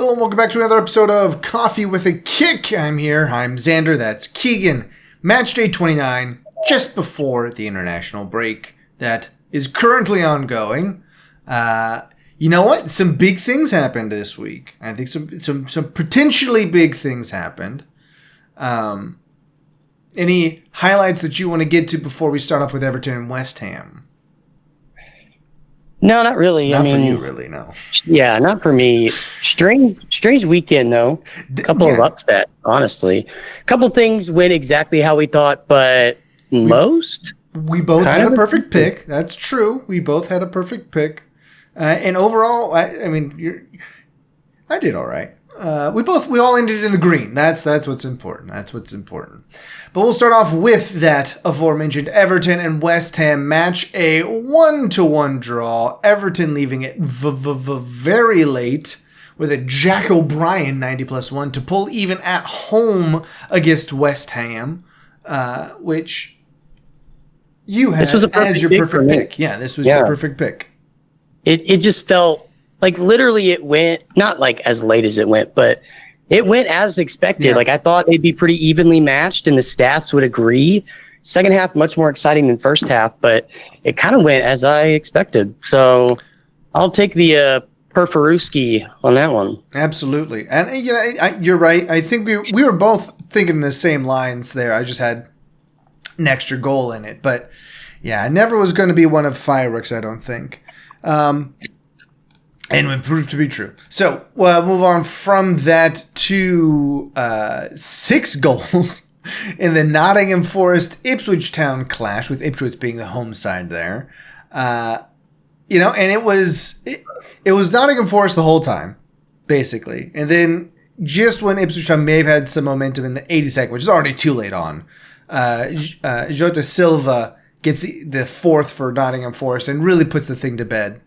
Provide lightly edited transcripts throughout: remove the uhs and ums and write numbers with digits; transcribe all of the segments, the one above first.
Hello and welcome back to another episode of Coffee with a Kick. I'm here. I'm Xander. That's Keegan. Matchday 29, just before the international break that is currently ongoing. You know what? Some big things happened this week. I think some potentially big things happened. Any highlights that you want to get to before we start off with Everton and West Ham? No, not really. Not for you, really, no. Yeah, not for me. Strange weekend, though. A couple of upset, honestly. A couple things went exactly how we thought, but most? We both had a perfect pick. That's true. We both had a perfect pick. And overall, I did all right. We all ended in the green. That's what's important. But we'll start off with that aforementioned Everton and West Ham match, a 1-1 draw. Everton leaving it very late with a Jack O'Brien 90+1 to pull even at home against West Ham, which you had as your perfect pick. Yeah, this was your perfect pick. It just felt like literally it went, not like as late as it went, but it went as expected. Yeah. Like I thought they'd be pretty evenly matched and the stats would agree. Second half, much more exciting than first half, but it kind of went as I expected. So I'll take the Perforowski on that one. Absolutely. And you're right. I think we were both thinking the same lines there. I just had an extra goal in it. But yeah, it never was going to be one of fireworks, I don't think. And it proved to be true. So we'll move on from that to 6 goals in the Nottingham Forest Ipswichtown clash, with Ipswich being the home side there. And it was Nottingham Forest the whole time, basically. And then just when Ipswichtown may have had some momentum in the 82nd, which is already too late on, Jota Silva gets the fourth for Nottingham Forest and really puts the thing to bed.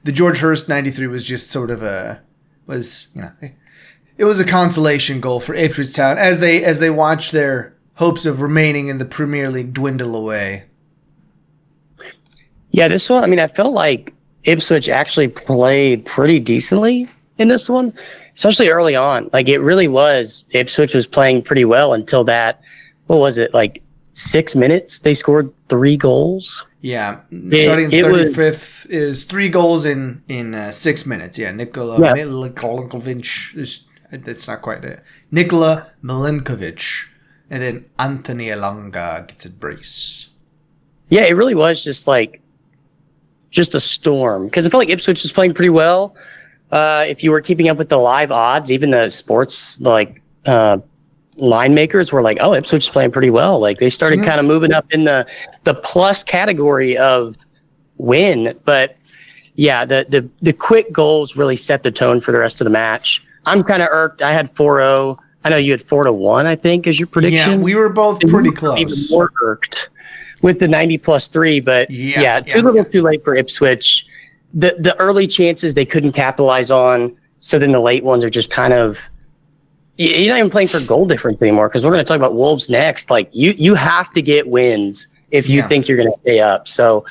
The George Hurst 93 was just sort of it was a consolation goal for Ipswich Town as they watched their hopes of remaining in the Premier League dwindle away. Yeah, this one, I felt like Ipswich actually played pretty decently in this one, especially early on. Like it really was, Ipswich was playing pretty well until that, what was it, like 6 minutes? They scored 3 goals. Yeah, starting 35th is 3 goals in 6 minutes. Yeah, Nikola Milinkovic. That's not quite it. Nikola Milinkovic. And then Anthony Elanga gets a brace. Yeah, it really was just a storm. Because I felt like Ipswich was playing pretty well. If you were keeping up with the live odds, even the sports line makers were like, oh, Ipswich is playing pretty well. Like they started kind of moving up in the plus category of win. But yeah, the quick goals really set the tone for the rest of the match. I'm kind of irked. I had 4-0. I know you had 4-1, I think, as your prediction. Yeah, we were both pretty close. Even more irked with the 90+3, but too little too late for Ipswich. The early chances they couldn't capitalize on. So then the late ones are just kind of, you're not even playing for goal difference anymore, because we're going to talk about Wolves next. Like you have to get wins if you think you're going to stay up. So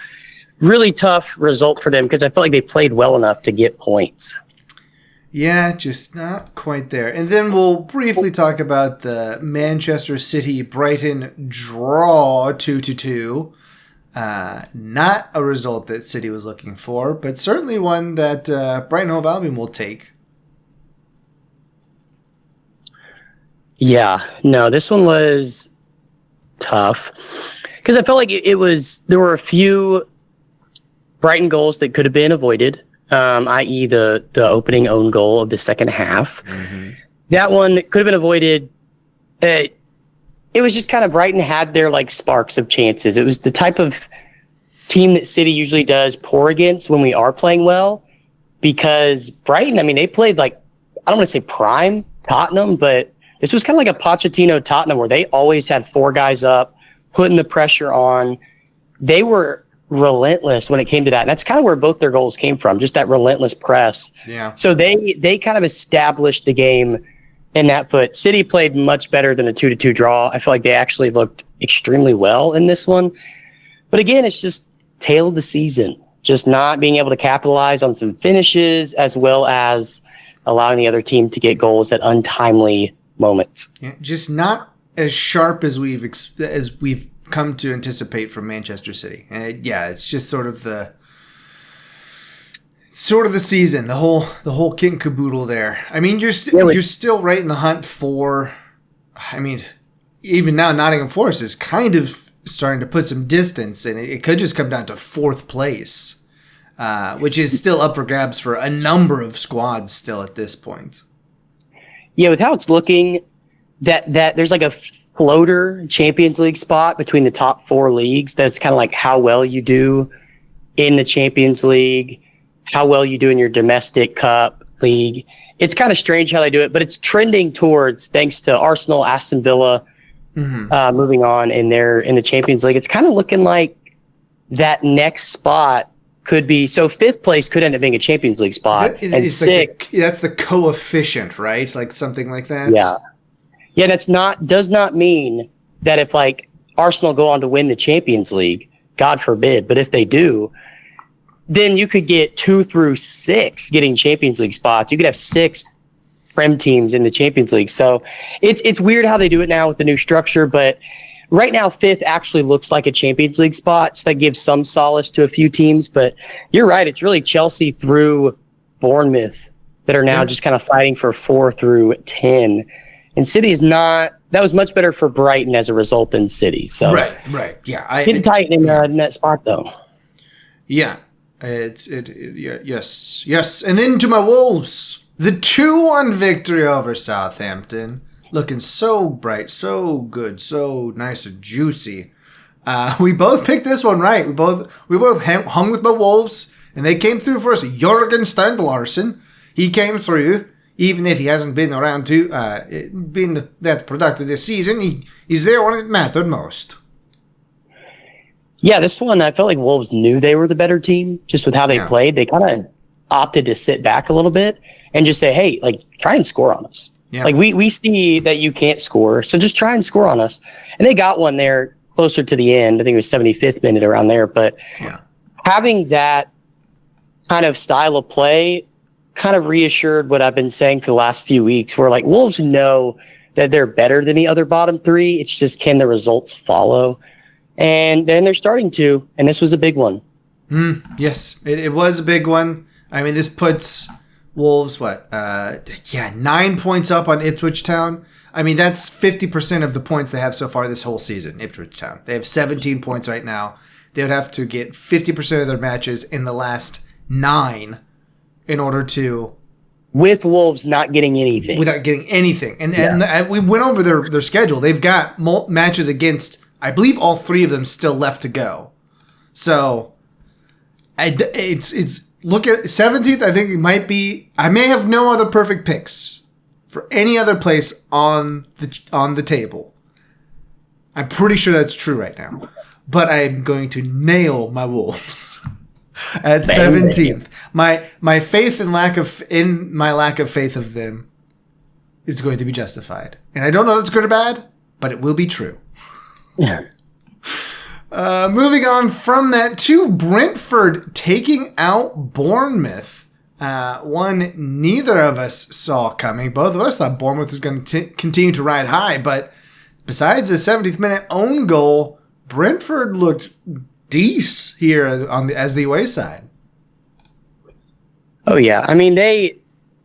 really tough result for them, because I felt like they played well enough to get points. Yeah, just not quite there. And then we'll briefly talk about the Manchester City Brighton draw 2-2. Not a result that City was looking for, but certainly one that Brighton Hove Albion will take. Yeah, no, this one was tough because I felt like there were a few Brighton goals that could have been avoided, i.e. the opening own goal of the second half. Mm-hmm. That one could have been avoided. It was just kind of Brighton had their sparks of chances. It was the type of team that City usually does poor against when we are playing well, because Brighton, they played I don't want to say prime Tottenham, but this was kind of like a Pochettino Tottenham where they always had 4 guys up, putting the pressure on. They were relentless when it came to that. And that's kind of where both their goals came from, just that relentless press. Yeah. So they kind of established the game in that foot. City played much better than a 2-2 draw. I feel like they actually looked extremely well in this one. But again, it's just tail of the season, just not being able to capitalize on some finishes, as well as allowing the other team to get goals at untimely moments. Yeah, just not as sharp as we've come to anticipate from Manchester City. It's just sort of the season, the whole kit and caboodle there. I mean, you're still right in the hunt for. I mean, even now Nottingham Forest is kind of starting to put some distance, and it could just come down to fourth place, which is still up for grabs for a number of squads still at this point. Yeah, with how it's looking, that there's like a floater Champions League spot between the top 4 leagues. That's kind of like how well you do in the Champions League, how well you do in your domestic cup league. It's kind of strange how they do it, but it's trending towards, thanks to Arsenal, Aston Villa, moving on in the Champions League. It's kind of looking like that next spot could be, so 5th place could end up being a Champions League spot, and 6th. That's the coefficient, right? Like something like that. Yeah. Yeah, and does not mean that if like Arsenal go on to win the Champions League, God forbid, but if they do, then you could get 2 through 6 getting Champions League spots. You could have 6 Prem teams in the Champions League. So it's weird how they do it now with the new structure, but right now 5th actually looks like a Champions League spot, so that gives some solace to a few teams. But you're right, it's really Chelsea through Bournemouth that are now just kind of fighting for 4 through 10. And City is not. That was much better for Brighton as a result than City. So right, yeah. Getting tight in that spot though. Yeah, yes. And then to my Wolves, the 2-1 victory over Southampton, looking so bright, so good, so nice and juicy. We both picked this one right. We both hung with my Wolves, and they came through for us. Jørgen Stendlarsson, he came through. Even if he hasn't been around to been that productive this season, he's there when it mattered most. Yeah, this one, I felt like Wolves knew they were the better team just with how they played. They kind of opted to sit back a little bit and just say, hey, like, try and score on us. Yeah. Like, we see that you can't score, so just try and score on us. And they got one there closer to the end. I think it was 75th minute around there. But having that kind of style of play kind of reassured what I've been saying for the last few weeks, where like Wolves know that they're better than the other bottom 3. It's just, can the results follow? And then they're starting to, and this was a big one. Yes, it was a big one. I mean, this puts Wolves, 9 points up on Ipswich Town. I mean, that's 50% of the points they have so far this whole season, Ipswich Town. They have 17 points right now. They would have to get 50% of their matches in the last 9 in order to... With Wolves not getting anything. Without getting anything. And we went over their schedule. They've got matches against, I believe, all 3 of them still left to go. So, it's look at 17th, I think it might be... I may have no other perfect picks for any other place on the table. I'm pretty sure that's true right now. But I'm going to nail my Wolves at 17th. My faith and lack of faith of them is going to be justified. And I don't know if it's good or bad, but it will be true. Moving on from that to Brentford taking out Bournemouth. One neither of us saw coming. Both of us thought Bournemouth was going to continue to ride high, but besides the 70th minute own goal, Brentford looked decent here as the away side. Oh yeah, I mean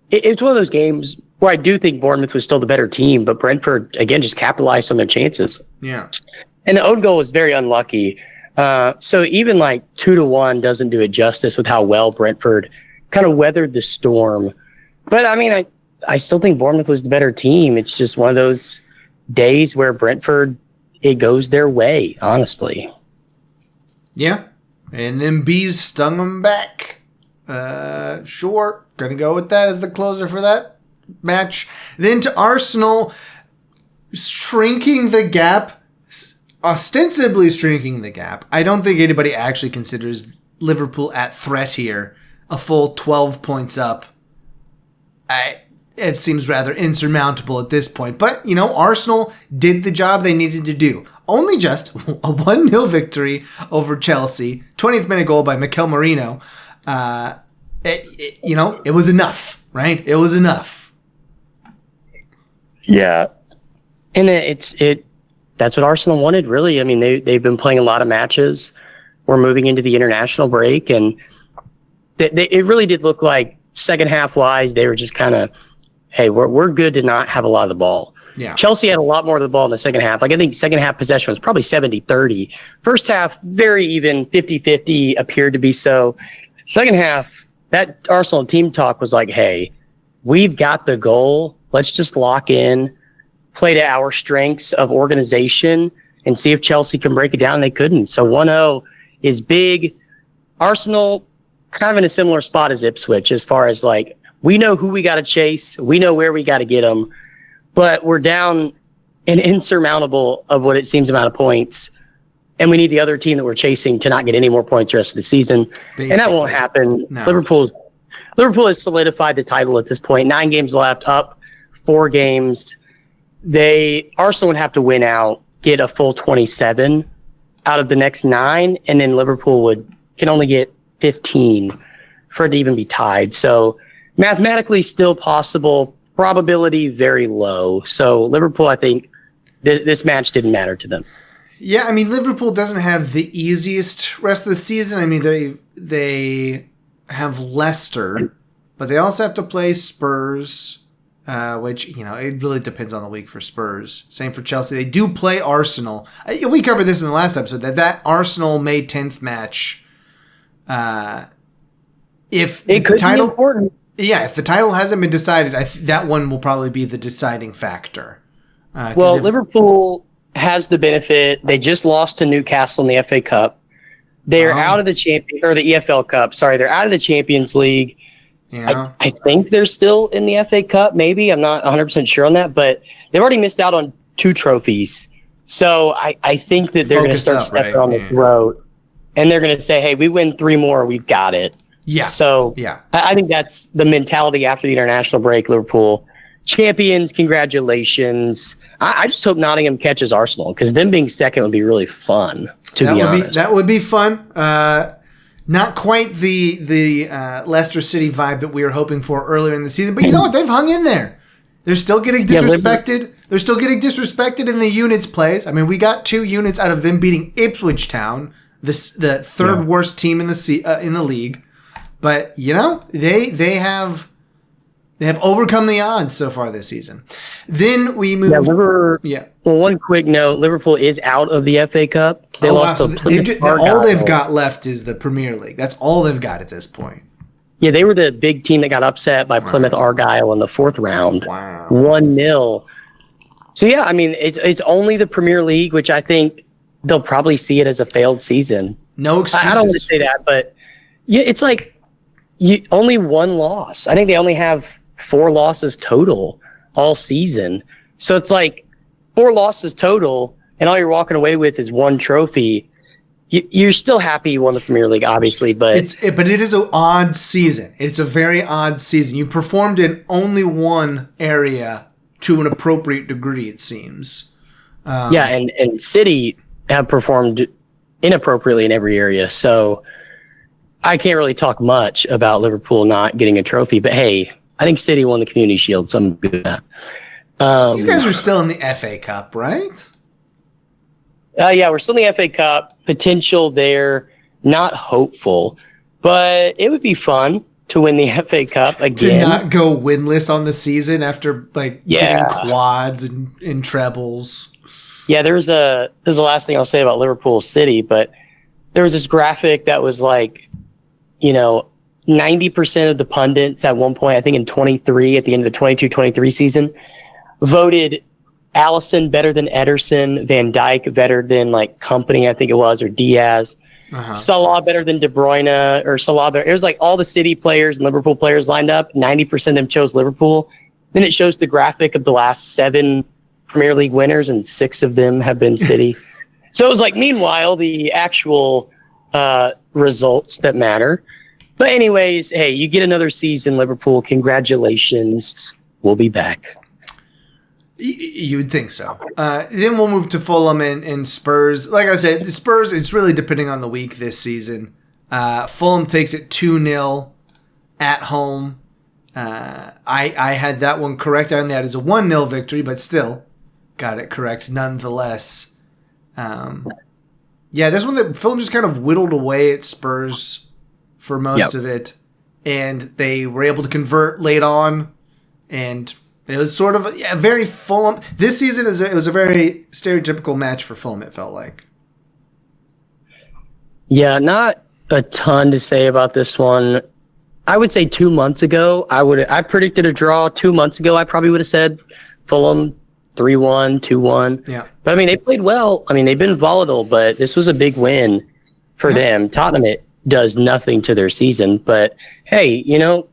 it's one of those games where I do think Bournemouth was still the better team, but Brentford again just capitalized on their chances. Yeah, and the own goal was very unlucky. So even like 2-1 doesn't do it justice with how well Brentford kind of weathered the storm. But I mean, I still think Bournemouth was the better team. It's just one of those days where Brentford, it goes their way, honestly. Yeah, and then Bees stung them back. Sure, gonna go with that as the closer for that match. Then to Arsenal, shrinking the gap, ostensibly shrinking the gap. I don't think anybody actually considers Liverpool at threat here. A full 12 points up. It seems rather insurmountable at this point. But, Arsenal did the job they needed to do. Only just a 1-0 victory over Chelsea. 20th minute goal by Mikel Merino. It was enough. right? It was enough. Yeah. And that's what Arsenal wanted, really. I mean, they've been playing a lot of matches. We're moving into the international break, and it really did look like second half wise, they were just kind of, hey, we're good to not have a lot of the ball. Yeah. Chelsea had a lot more of the ball in the second half. Like, I think second half possession was probably 70-30. First half, very even, 50-50 appeared to be so. Second half, that Arsenal team talk was like, hey, we've got the goal. Let's just lock in, play to our strengths of organization, and see if Chelsea can break it down. And they couldn't. So 1-0 is big. Arsenal kind of in a similar spot as Ipswich as far as, like, we know who we got to chase. We know where we got to get them. But we're down an insurmountable of what it seems amount of points. And we need the other team that we're chasing to not get any more points the rest of the season. Basically. And that won't happen. No. Liverpool has solidified the title at this point. 9 games left, up 4 games. Arsenal would have to win out, get a full 27 out of the next 9, and then Liverpool can only get 15 for it to even be tied. So mathematically still possible, probability very low. So Liverpool, I think this match didn't matter to them. Yeah, I mean, Liverpool doesn't have the easiest rest of the season. I mean, they have Leicester, but they also have to play Spurs, which, you know, it really depends on the week for Spurs. Same for Chelsea. They do play Arsenal. We covered this in the last episode, that Arsenal May 10th match, if it could be important. Yeah, if the title hasn't been decided, that one will probably be the deciding factor. Liverpool has the benefit. They just lost to Newcastle in the FA Cup. They're out of the the EFL Cup. Sorry, they're out of the Champions League. Yeah. I think they're still in the FA Cup, maybe. I'm not 100% sure on that, but they've already missed out on 2 trophies. So I think that they're going to start stepping on the throat, and they're going to say, hey, we win 3 more, we've got it. Yeah. So yeah, I think that's the mentality after the international break. Liverpool champions, congratulations. I just hope Nottingham catches Arsenal, because them being second would be really fun, to be honest. That would be fun. Not quite the Leicester City vibe that we were hoping for earlier in the season, but you know what? They've hung in there. They're still getting disrespected. They're still getting disrespected in the units plays. I mean, we got 2 units out of them beating Ipswich Town, the third worst team in the league. But, you know, they have overcome the odds so far this season. Then we move. Well, one quick note: Liverpool is out of the FA Cup. They lost to Plymouth Argyle. All they've got left is the Premier League. That's all they've got at this point. Yeah, they were the big team that got upset by Plymouth Argyle in the 4th round. Wow. 1-0. So yeah, I mean, it's only the Premier League, which I think they'll probably see it as a failed season. No excuses. I don't want to say that, but yeah, it's like only 1 loss. I think they only have 4 losses total all season. So it's like 4 losses total, and all you're walking away with is 1 trophy. You're still happy you won the Premier League, obviously, but it is an odd season. It's a very odd season. You performed in only one area to an appropriate degree, it seems. And City have performed inappropriately in every area. So I can't really talk much about Liverpool not getting a trophy, but hey, I think City won the Community Shield, so I'm good at that. You guys are still in the FA Cup, right? Yeah, we're still in the FA Cup. Potential there, not hopeful, but it would be fun to win the FA Cup again. To not go winless on the season after getting quads and trebles. Yeah, there's the last thing I'll say about Liverpool City, but there was this graphic that was like, 90% of the pundits at one point, I think in 23, at the end of the 22-23 season, voted Alisson better than Ederson, Van Dijk better than Company, I think it was, or Diaz, Salah better than De Bruyne, or Salah better. It was like all the City players and Liverpool players lined up. 90% of them chose Liverpool. Then it shows the graphic of the last 7 Premier League winners, and 6 of them have been City. So it was like, meanwhile, the actual results that matter. But anyways, hey, you get another season, Liverpool. Congratulations. We'll be back. You would think so. Then we'll move to Fulham and Spurs. Like I said, Spurs, it's really depending on the week this season. Fulham takes it 2-0 at home. I had that one correct. I only had it as a 1-0 victory, but still got it correct nonetheless. This one that Fulham just kind of whittled away at Spurs for most of it, and they were able to convert late on, and it was sort of a very Fulham. This season it was a very stereotypical match for Fulham, it felt like. Yeah, not a ton to say about this one. I would say 2 months ago, I predicted a draw. 2 months ago, I probably would have said Fulham 3-1, 2-1. Yeah. But I mean, they played well. I mean, they've been volatile, but this was a big win for them. Tottenham, it does nothing to their season. But hey,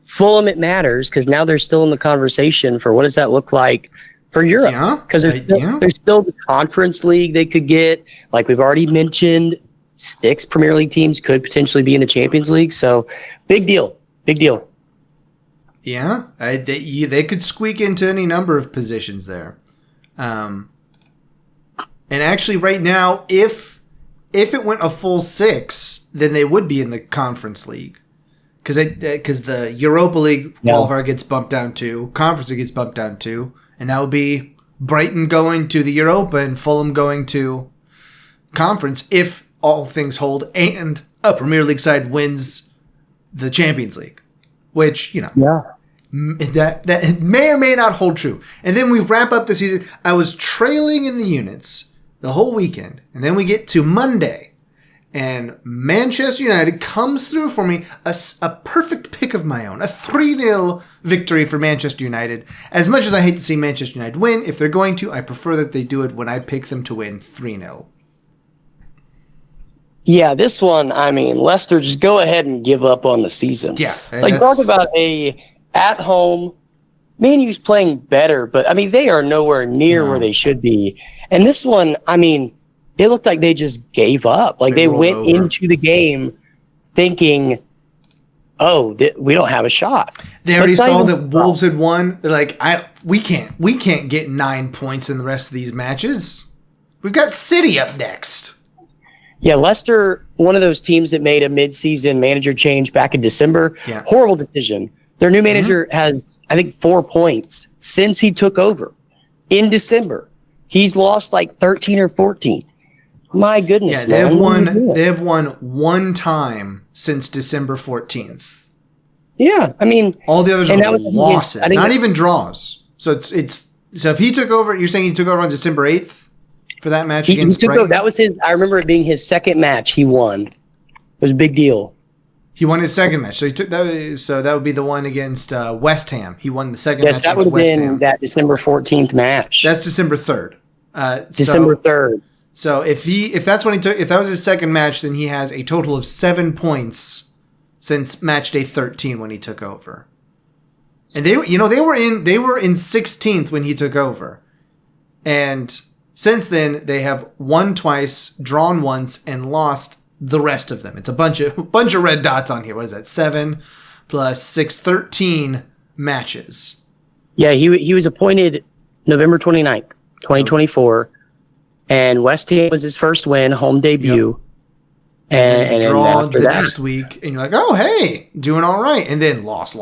Fulham, it matters because now they're still in the conversation for what does that look like for Europe? Because there's still the Conference League they could get. Like we've already mentioned, 6 Premier League teams could potentially be in the Champions League. So big deal. Big deal. Yeah, they could squeak into any number of positions there. And actually right now, if it went a full 6, then they would be in the Conference League. Because the Europa League qualifier gets bumped down 2, Conference League gets bumped down 2, and that would be Brighton going to the Europa and Fulham going to Conference if all things hold and a Premier League side wins the Champions League, which, that may or may not hold true. And then we wrap up the season. I was trailing in the units the whole weekend, and then we get to Monday, and Manchester United comes through for me, a perfect pick of my own, a 3-0 victory for Manchester United. As much as I hate to see Manchester United win, if they're going to, I prefer that they do it when I pick them to win 3-0. Yeah, this one, I mean, Leicester, just go ahead and give up on the season. Yeah. Talk about at home, Man U's playing better, but I mean, they are nowhere near where they should be. And this one, I mean, it looked like they just gave up. Like they went into the game thinking, we don't have a shot. They already saw that Wolves had won. They're like, we can't get 9 points in the rest of these matches. We've got City up next. Yeah, Leicester, one of those teams that made a mid-season manager change back in December. Yeah. Horrible decision. Their new manager has, I think, 4 points since he took over in December. He's lost like 13 or 14. My goodness, They have won one time since December 14th. Yeah, I mean, all the others are losses, not even draws. So if he took over, you're saying he took over on December 8th? For that match against Brighton? That was his. I remember it being his second match. He won. It was a big deal. He won his second match. So he took that. So that would be the one against West Ham. He won the second match against West Ham. Yes, that would have been that December 14th match. That's December 3rd. December 3rd. So if that was his second match, then he has a total of 7 points since match day 13 when he took over. And they were in 16th when he took over, and since then, they have won twice, drawn once, and lost the rest of them. It's a bunch of red dots on here. What is that? 7 plus 6, 13 matches. Yeah, he was appointed November 29th, 2024, and West Ham was his first win, home debut. Yep. And draw the next week, and you're like, oh, hey, doing all right. And then loss.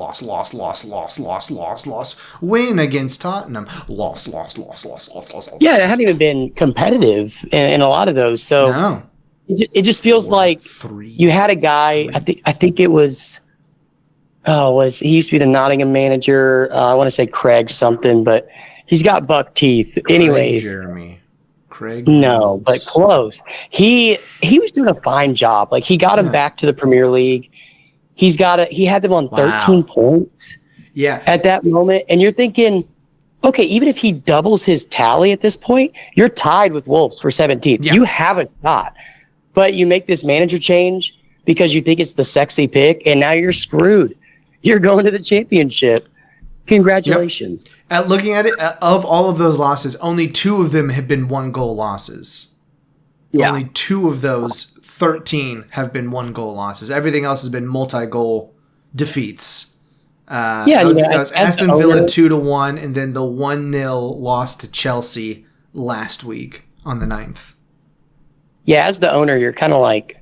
Win against Tottenham. Loss. Yeah, it hadn't even been competitive in a lot of those. So it just feels like you had a guy. I think it was. He used to be the Nottingham manager. I want to say Craig something, but he's got buck teeth. Anyways, Jeremy. Craig? No, but close. He was doing a fine job. Like he got him back to the Premier League. He had them on 13 points. Yeah. At that moment, and you're thinking, okay, even if he doubles his tally at this point, you're tied with Wolves for 17th. Yeah. You have a shot, but you make this manager change because you think it's the sexy pick, and now you're screwed. You're going to the championship. Congratulations. Yep. Looking at it, of all of those losses, only 2 of them have been 1-goal losses. Yeah. Only 2 of those 13 have been 1-goal losses. Everything else has been multi-goal defeats. That was Aston Villa 2-1, and then the 1-0 loss to Chelsea last week on the 9th. Yeah, as the owner, you're kind of like,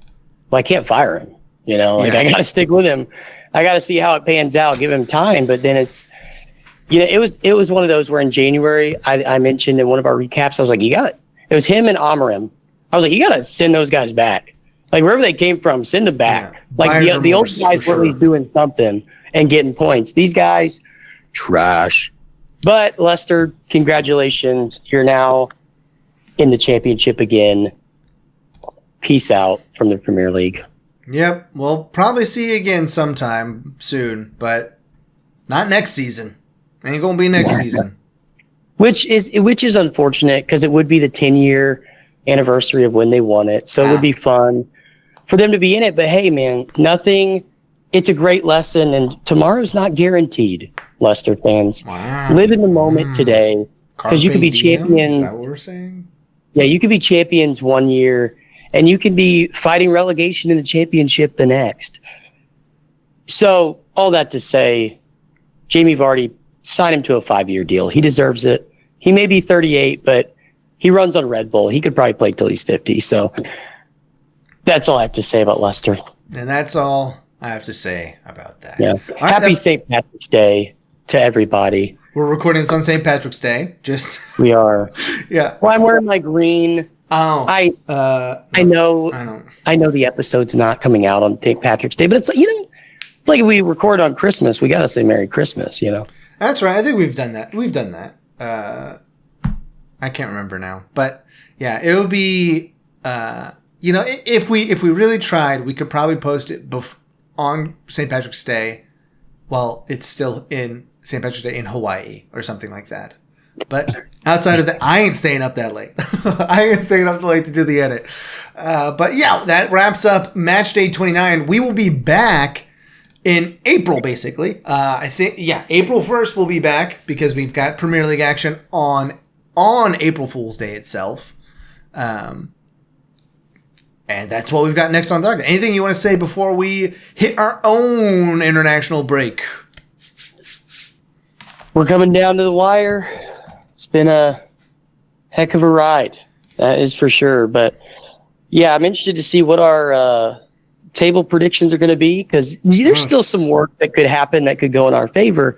well, I can't fire him. I got to stick with him. I got to see how it pans out. Give him time, but then it's it was one of those where in January I mentioned in one of our recaps, I was like, it was him and Amarim. I was like, you got to send those guys back. Like wherever they came from, send them back. Yeah. Like the old guys were at least doing something and getting points. These guys, trash. But Leicester, congratulations. You're now in the championship again. Peace out from the Premier League. Yep. We'll probably see you again sometime soon, but not next season. Ain't going to be next season. Which is unfortunate because it would be the 10-year anniversary of when they won it. So it would be fun for them to be in it. But hey, man, it's a great lesson. And tomorrow's not guaranteed, Leicester fans. Wow. Live in the moment today because you could be champions. Is that what we're saying? Yeah, you could be champions one year and you can be fighting relegation in the championship the next. So all that to say, Jamie Vardy, sign him to a 5-year deal. He deserves it. He may be 38, but he runs on Red Bull. He could probably play till he's 50. So that's all I have to say about Leicester. And that's all I have to say about that. Yeah. Happy St. Patrick's Day to everybody. We're recording this on St. Patrick's Day. We are. Yeah. Well, I'm wearing my green. Oh. I know the episode's not coming out on St. Patrick's Day, but it's like if we record on Christmas, we gotta say Merry Christmas, That's right. I think we've done that. I can't remember now, but yeah, it would be. If we really tried, we could probably post it on St. Patrick's Day, while it's still in St. Patrick's Day in Hawaii or something like that. But outside of that, I ain't staying up that late. I ain't staying up that late to do the edit. But yeah, that wraps up Matchday 29. We will be back in April, basically. I think, April 1st we'll be back because we've got Premier League action on April Fool's Day itself. And that's what we've got next on Doug. Anything you want to say before we hit our own international break? We're coming down to the wire. It's been a heck of a ride. That is for sure. But yeah, I'm interested to see what our table predictions are going to be because there's still some work that could happen that could go in our favor,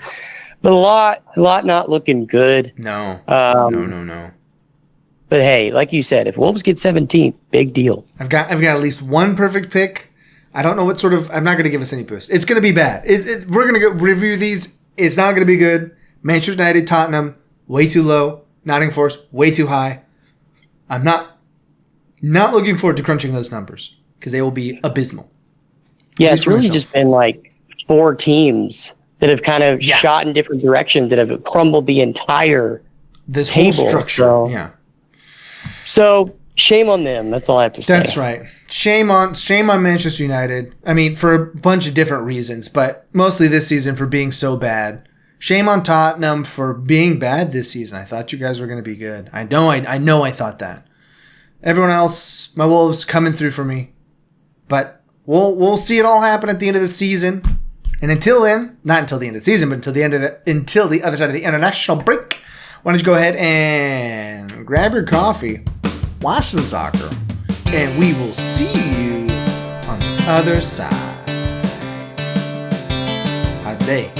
but a lot not looking good. No. No. But hey, like you said, if Wolves get 17th, big deal. I've got at least one perfect pick. I don't know what sort of. I'm not going to give us any boost. It's going to be bad. We're going to review these. It's not going to be good. Manchester United, Tottenham, way too low. Nottingham Forest, way too high. I'm not looking forward to crunching those numbers because they will be abysmal. Yeah, it's really just been like 4 teams that have kind of shot in different directions that have crumbled the entire table. Whole structure. So shame on them. That's all I have to say. That's right. Shame on Manchester United. I mean, for a bunch of different reasons, but mostly this season for being so bad. Shame on Tottenham for being bad this season. I thought you guys were going to be good. I know I thought that. Everyone else, my Wolves coming through for me. But we'll see it all happen at the end of the season. And until then, not until the end of the season, but until the other side of the international break, why don't you go ahead and grab your coffee, watch some soccer, and we will see you on the other side. Hot day.